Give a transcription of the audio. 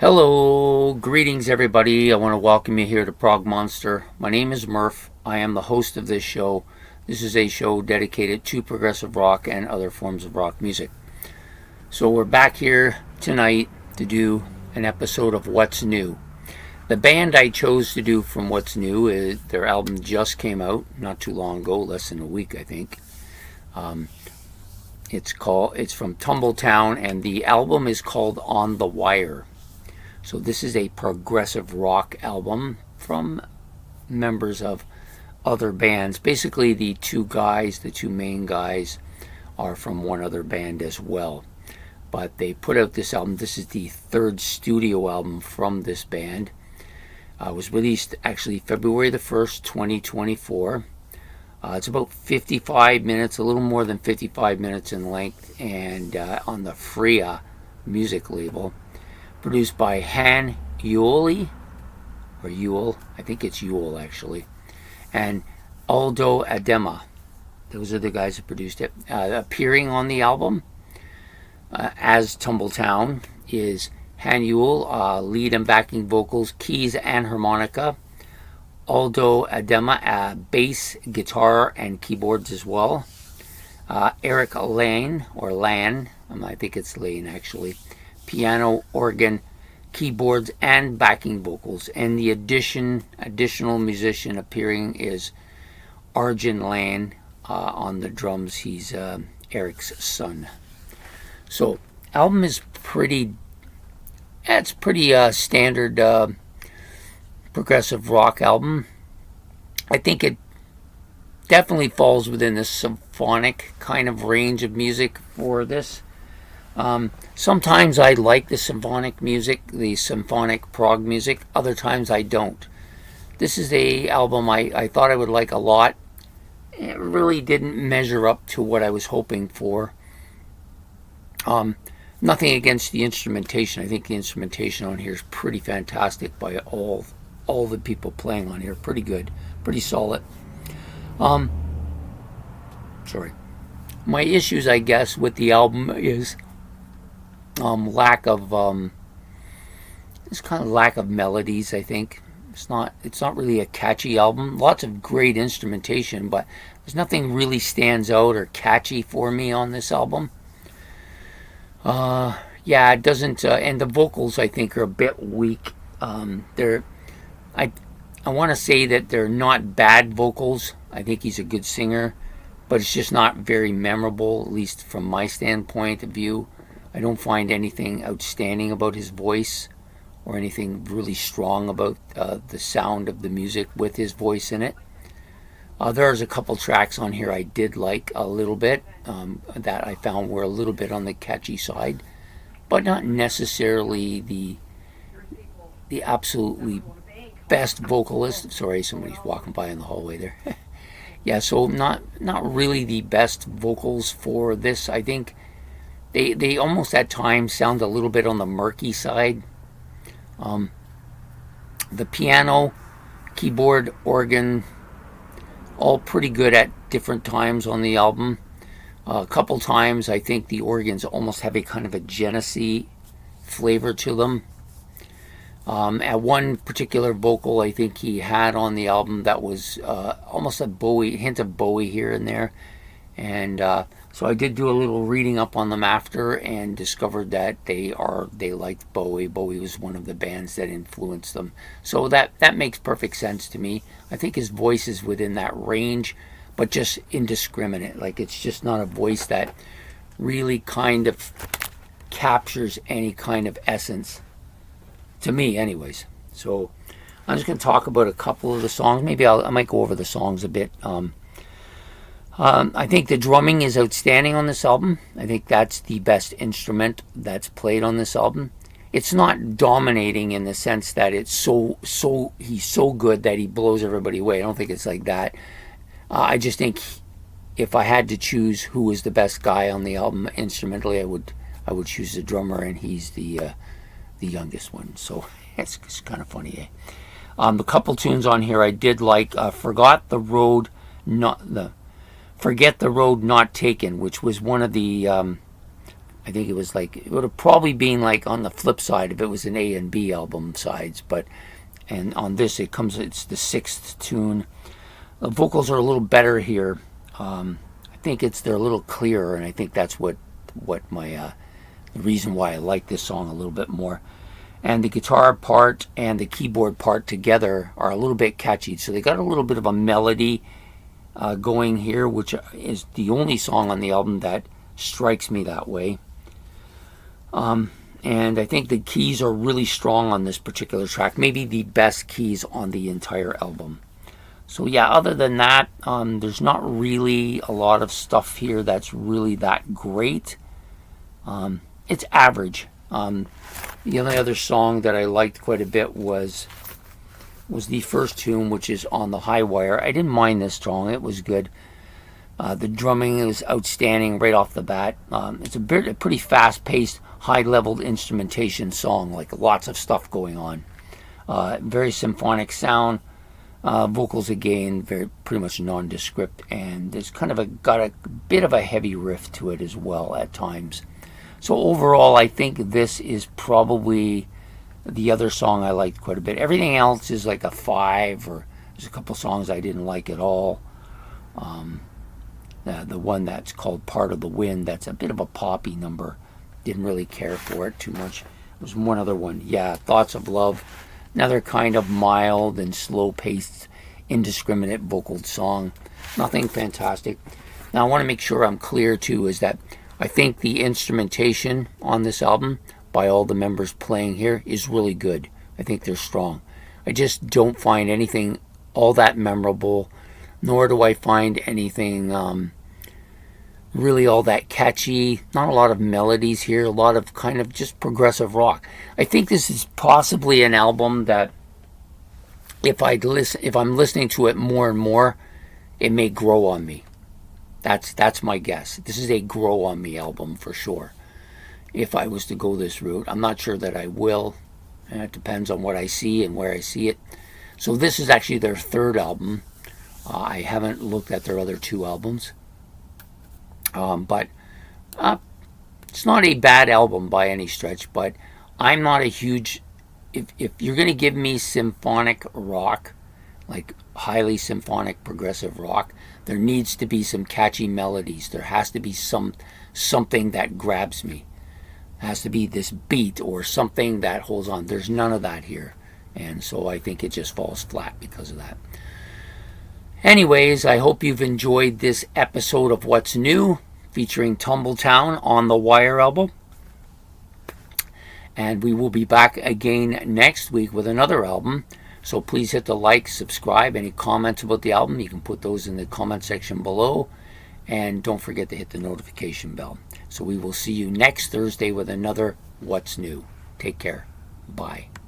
Hello, greetings everybody. I want to welcome you here to Prog Monster. My name is Murph. I am the host of this show. This is a show dedicated to progressive rock and other forms of rock music. So we're back here tonight to do an episode of What's New. The band I chose to do from What's New is their album just came out not too long ago, less than a week I think. It's from Tumbletown and the album is called On the Wire. So this is a progressive rock album from members of other bands. Basically the two main guys are from one other band as well. But they put out this album. This is the third studio album from this band. It was released actually February the 1st, 2024. It's about 55 minutes, a little more than 55 minutes in length, and on the Freya music label. Produced by Han Yuli, or Yule, I think it's Yule actually, and Aldo Adema. Those are the guys who produced it. Appearing on the album as Tumbletown is Han Yule, lead and backing vocals, keys and harmonica. Aldo Adema, bass, guitar, and keyboards as well. Eric Lane, or Lan, I think it's Lane actually, piano, organ, keyboards, and backing vocals. And the additional musician appearing is Arjun Lane on the drums. He's Eric's son. So, album is pretty standard progressive rock album. I think it definitely falls within the symphonic kind of range of music for this. Sometimes I like the symphonic music, the symphonic prog music. Other times I don't. This is a album I thought I would like a lot. It really didn't measure up to what I was hoping for. Nothing against the instrumentation. I think the instrumentation on here is pretty fantastic by all the people playing on here. Pretty good, pretty solid. Sorry. My issues, I guess, with the album is lack of melodies. I think it's not really a catchy album. Lots of great instrumentation, but there's nothing really stands out or catchy for me on this album. It doesn't, and the vocals I think are a bit weak. I want to say that they're not bad vocals. I think he's a good singer, but it's just not very memorable, at least from my standpoint of view. I don't find anything outstanding about his voice or anything really strong about the sound of the music with his voice in it. There's a couple tracks on here I did like a little bit that I found were a little bit on the catchy side, but not necessarily the absolutely best vocalist. Sorry, somebody's walking by in the hallway there. Yeah, so not really the best vocals for this. I think they almost at times sound a little bit on the murky side. The piano, keyboard, organ, all pretty good at different times on the album. A couple times I think the organs almost have a kind of a Genesee flavor to them. At one particular vocal I think he had on the album that was almost a Bowie, hint of Bowie here and there. And so I did do a little reading up on them after and discovered that they liked Bowie. Bowie was one of the bands that influenced them. So that makes perfect sense to me. I think his voice is within that range, but just indiscriminate. Like, it's just not a voice that really kind of captures any kind of essence. To me, anyways. So I'm just going to talk about a couple of the songs. Maybe I might go over the songs a bit. I think the drumming is outstanding on this album. I think that's the best instrument that's played on this album. It's not dominating in the sense that it's he's so good that he blows everybody away. I don't think it's like that. I just think if I had to choose who was the best guy on the album instrumentally, I would choose the drummer, and he's the youngest one. So it's kind of funny, eh? A couple tunes on here I did like. Forget the Road Not Taken, which was one of the I I think it was like, it would have probably been like on the flip side if it was an A and B album sides, but, and on this it's the 6th tune. The vocals are a little better here. I think they're a little clearer, and I think that's what my the reason why I like this song a little bit more. And the guitar part and the keyboard part together are a little bit catchy, so they got a little bit of a melody going here, which is the only song on the album that strikes me that way. And I think the keys are really strong on this particular track, maybe the best keys on the entire album. So yeah, other than that, there's not really a lot of stuff here that's really that great. It's average. The only other song that I liked quite a bit was the first tune, which is on the Highwire. I didn't mind this song. It was good. The drumming is outstanding right off the bat. It's a pretty fast-paced, high-leveled instrumentation song, like lots of stuff going on. Very symphonic sound. Vocals again, pretty much nondescript, and it's kind of got a bit of a heavy riff to it as well at times. So overall, I think this is probably the other song I liked quite a bit. Everything else is like a 5, or there's a couple songs I didn't like at all. The one that's called Part of the Wind, that's a bit of a poppy number. Didn't really care for it too much. There was one other one. Yeah, Thoughts of Love. Another kind of mild and slow-paced, indiscriminate vocal song. Nothing fantastic. Now, I want to make sure I'm clear, too, is that I think the instrumentation on this album, by all the members playing here, is really good. I think they're strong. I just don't find anything all that memorable, nor do I find anything really all that catchy. Not a lot of melodies here, a lot of kind of just progressive rock. I think this is possibly an album that if I'm listening to it more and more, it may grow on me. That's my guess. This is a grow on me album for sure. If I was to go this route, I'm not sure that I will, and it depends on what I see and where I see it. So this is actually their 3rd album. I haven't looked at their other 2 albums, but it's not a bad album by any stretch. But I'm not a huge, if you're going to give me symphonic rock, like highly symphonic progressive rock, there needs to be some catchy melodies. There has to be something that grabs me. It has to be this beat or something that holds on. There's none of that here, and so I think it just falls flat because of that. Anyways, I hope you've enjoyed this episode of What's New, featuring Tumbletown on the Wire album. And we will be back again next week with another album. So please hit the like, subscribe. Any comments about the album, you can put those in the comment section below. And don't forget to hit the notification bell. So we will see you next Thursday with another What's New. Take care. Bye.